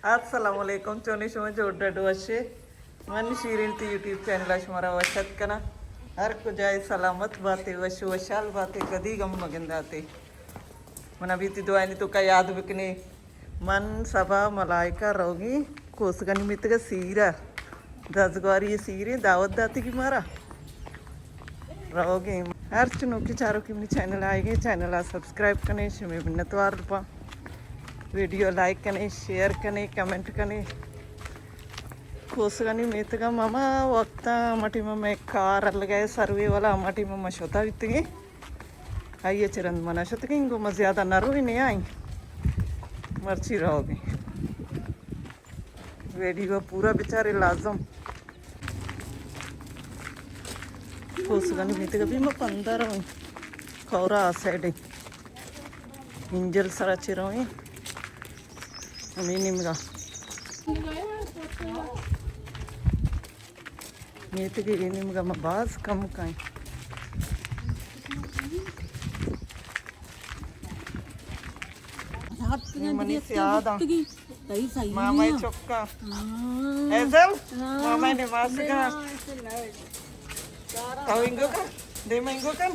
Assalamualaikum Coni semua jodoh dua sih. Mana shirin ti YouTube channel asmara wasat kana. Har ko jaye salamat बातें वशु वशाल बातें कदी गम मगंदाते मन अभी ती दुआ नहीं तो का याद बिकने मन सभा मलाइका रोगी कोसगनी मित का सीरा दसगवारी ये सीरे दावत दाती की मारा रोगी हर चुनों की चारों की अपनी चैनल आएंगे चैनल आ सब्सक्राइब करने शिमे बिन्नतवार रूपा वीडियो लाइक करने शेयर करने कमेंट करने कोसगनी मेतगा मामा वक्त अमटी मम्मा कार अलगाए सर्वे वाला अमटी मम्मा शोता बितगे आइए चिरंद मना शोतगे इंगो मज़्यादा नरो ही नहीं आई मर्ची रहोगे वीडियो पूरा बेचारे लाजम कोसगनी मेतगा भी मैं पंदर हूँ खौरा साइड इंजल सारा चिरों मीनिमगा मेतगे निम्गा बाज कम काई मनी से याद मामा चौका ऐसा मामा ने मास का ताऊ इंगो का दे मैं इंगो का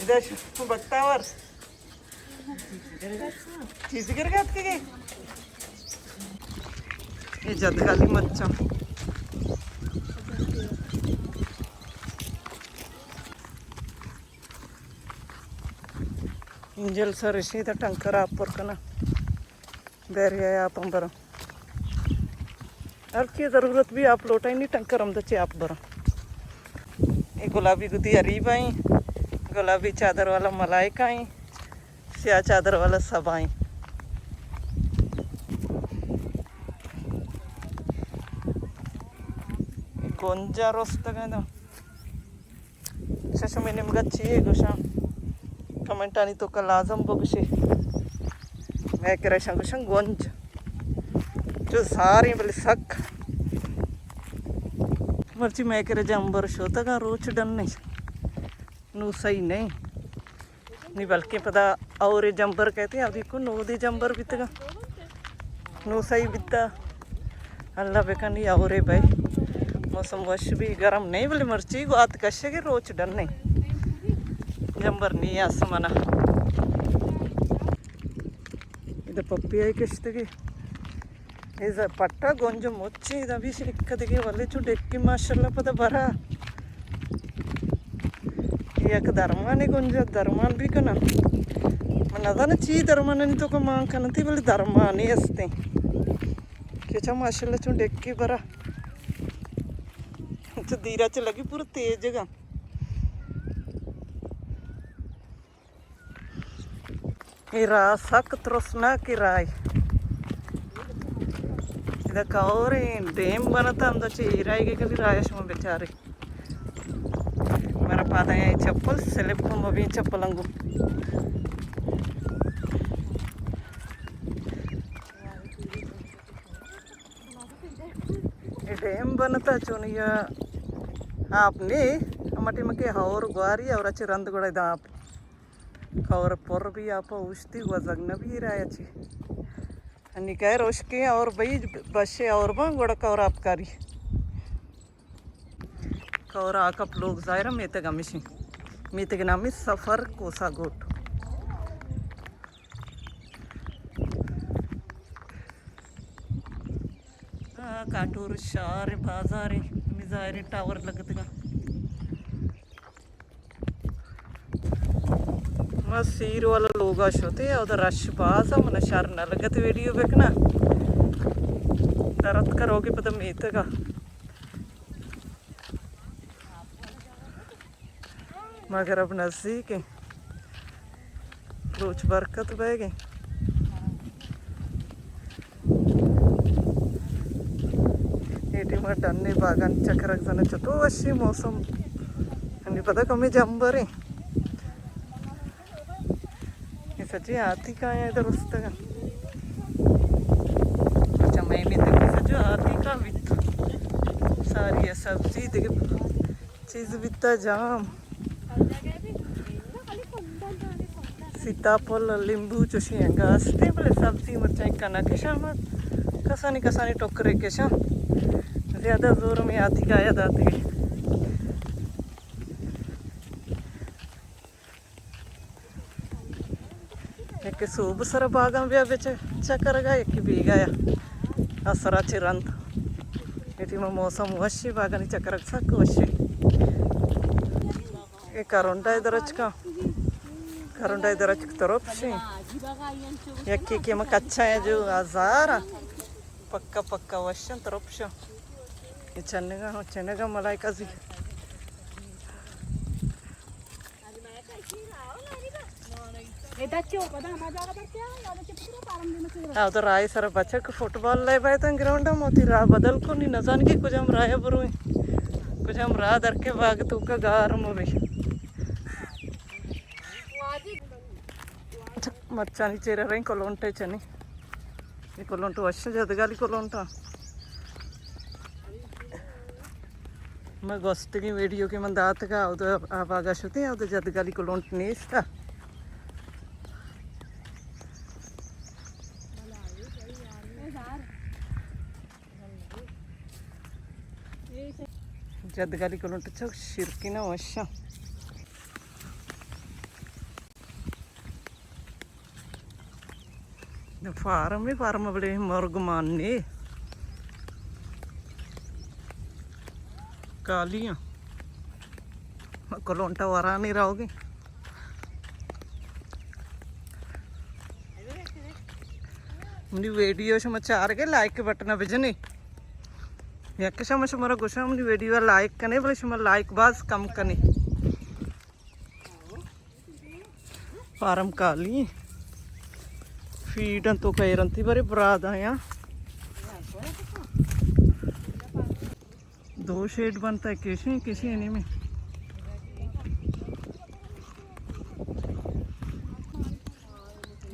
इधर बत्तावर चीज़ कर गया के ये जदगाली मच्छा इंजल सर सीधा टंकर आप पर कना बैरिया आप हम बरा हर की ज़रूरत भी आप लोटा ही नहीं टंकर हम दचे आप बरा ये गुलाबी गुदी अरीब आई गुलाबी चादर वाला मलाइका आई स्या चादर वाला सब आई गोंजा रोस्ट का शशमी निम्गा चाहिए गुशा कमेंट आनी तो कल आजम बगुशे मैं कह शंकुशं गोंज जो सारी बल्ले सक मर्ची मैं कह जंबर शोता का रोच डन नहीं नू सही नहीं बल्कि पता और जंबर कहते हैं अभी को नो दे जंबर बितगा नो सही बिता अल्लाह बेका नहीं और भाई मौसम वश भी गर्म नहीं बोले मर्ची को आत कशे के रोच डन नहीं जंबर नहीं आसमाना इधर पप्पी आई किश्तगे इधर पट्टा गोंजो मोच्ची इधर भी सिक्कदगे वाले चु डेक्की माशाल्लाह पता भरा एक धर्माने गोंजा धर्मान भी कना मन अदा ना ची धर्माने तो को मांग कनती बोले धर्माने असते क्या माशाल्लाह चु डेक्की भरा चु दीरा च लगी पूरा तेज गा किरा सक त्रोसना किराय इधर कौरे डेम बनता अंदर चीराई के कभी रायश में बेचारे मेरा पादा है चप्पल स्लिप को मभी चप्पल अंगू ये डेम बनता चुनिया आपने मटी में के और ग्वारी और अच्छे रंद गुड़ा इधर आप और पर भी आप उश्ती वजन भी रायची अन्नी कह रोश के और भाई बसे और बड़ा कौर आपकारी कौर आकप लोग जायरा मेतगा मिशी मेतगे नामी सफ़र कोसा गोट काटोर शार बाजार मिजारे टावर लगतगा सीर वाला लोग होते उधर रश बास मन शर न लगत वीडियो बेकना दरद करोगे पता मेत का मगर अब नजदीक है रोज बरकत बह गए डन्ने बागान चक्कर जन चतो अच्छी मौसम नहीं पता कमी जंबर है सच्ची हाथी का है इधर उस तक अच्छा मैं भी देखी सचो हाथी का बित सारी है सब्जी देखे चीज़ बिता जाम सीताफल लिंबू चुशियांगा असते बोले सब्जी मिर्चाई कनक शामत कसानी टोकरे के शाम ज़्यादा जोर में आती गाया दाती एक सूब सर बागा ब्या बेच चक्कर गा एक भी गया असरा चिरंत इटी में मौसम वशी बागानी चक्कर सक वशी ये करोंडा इधरच का करोंडा इधरच तरफ से यक्की के मक अच्छा है जो आजारा पक्का वशन तरफ से ये चन्नेगा मलाई का जी उधर राय सर बच्चा को फुटबॉल ले पाए तो ग्राउंड मोती रा बदल को नहीं नजान की कुछ हम राय बरू कुछ हम रा दर के बाग तू का गार भी मच्छानी चेहरा रही कोलोंटे चनी ये कोलोंटू वर्ष जदगाली कोलोंटा मैं गोस्ट की वीडियो की मन दात का उधर आप आगा शुते हैं उधर जदगाली कोलोंट नहीं इसका जदगाली कोलोंट चौक शिरकी ना वर्षा फार्म बड़े मुर्ग मानने कालियां कोलोंटा वरा नहीं रहोगे मेरी वीडियो समाचार के लाइक बटन भेजने यक समझ मेरा गुस्सा मेरी वीडियो लाइक करने बोले शुमा लाइक बाज कम करने फार्म काली फीड तो कई रंती बारे बराद आया 2 शेड बनता है किसी नहीं में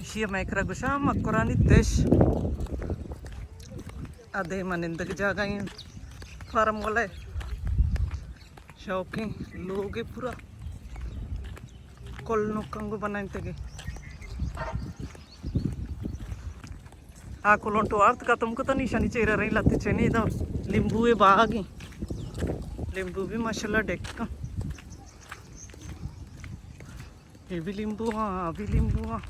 इसी मैकरा गुशा मकुरानी देश अदे मनिंदक जागा फार्म वाले शौकी लोग पूरा कोल कंगु बनाने तेगे आ कोलोंटो अर्थ का तुमको तो निशानी चेहरा रही लाती चेनी इधर लींबू है बागी लींबू भी माशाल्लाह डेक्का ये भी लींबू हाँ अभी लींबू हाँ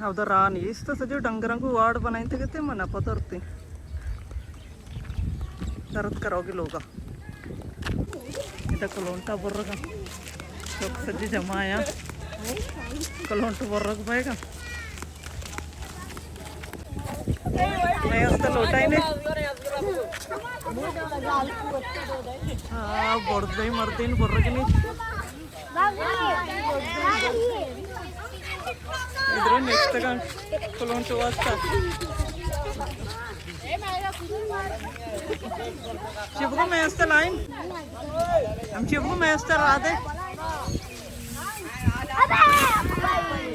उधर रान इस तो सजो डंगरों को वार्ड बनाए थे कहते मना पतरते दर्द करोगे लोग इधर कोलोंटा बोर्रगा लोग सजी जमाया कोलोंटा बोर्रग पाएगा मैं उसका लोटा ही नहीं हाँ बोर्डे मरते नहीं बोर्रग नहीं इधर नेक्स्ट का कोलोंटो वास्ता शिवको मैं अस्ता लाइन हम शिवको मैं अस्ता राधे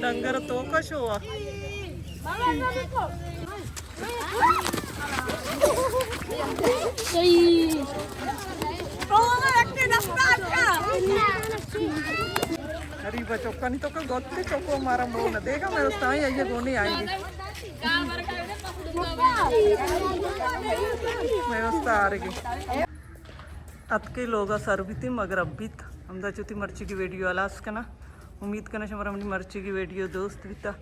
डंगर तो का शो अरे चौका नहीं तो गोते चौको हमारा मुंह न देगा मैं उस टाइम ये गोनी आएंगी मैं उस आ रही अत के लोग सर्वित मगर अबित हमदा चुती मर्ची की वीडियो अलास करना उम्मीद करना हमारा अपनी मर्ची की वीडियो दोस्त बिता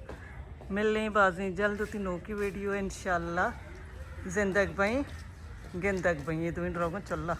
मिलने बाजी जल्द होती नो की वीडियो इंशाल्लाह जिंदग भाई गेंदग भाई ये 2 रोगों चल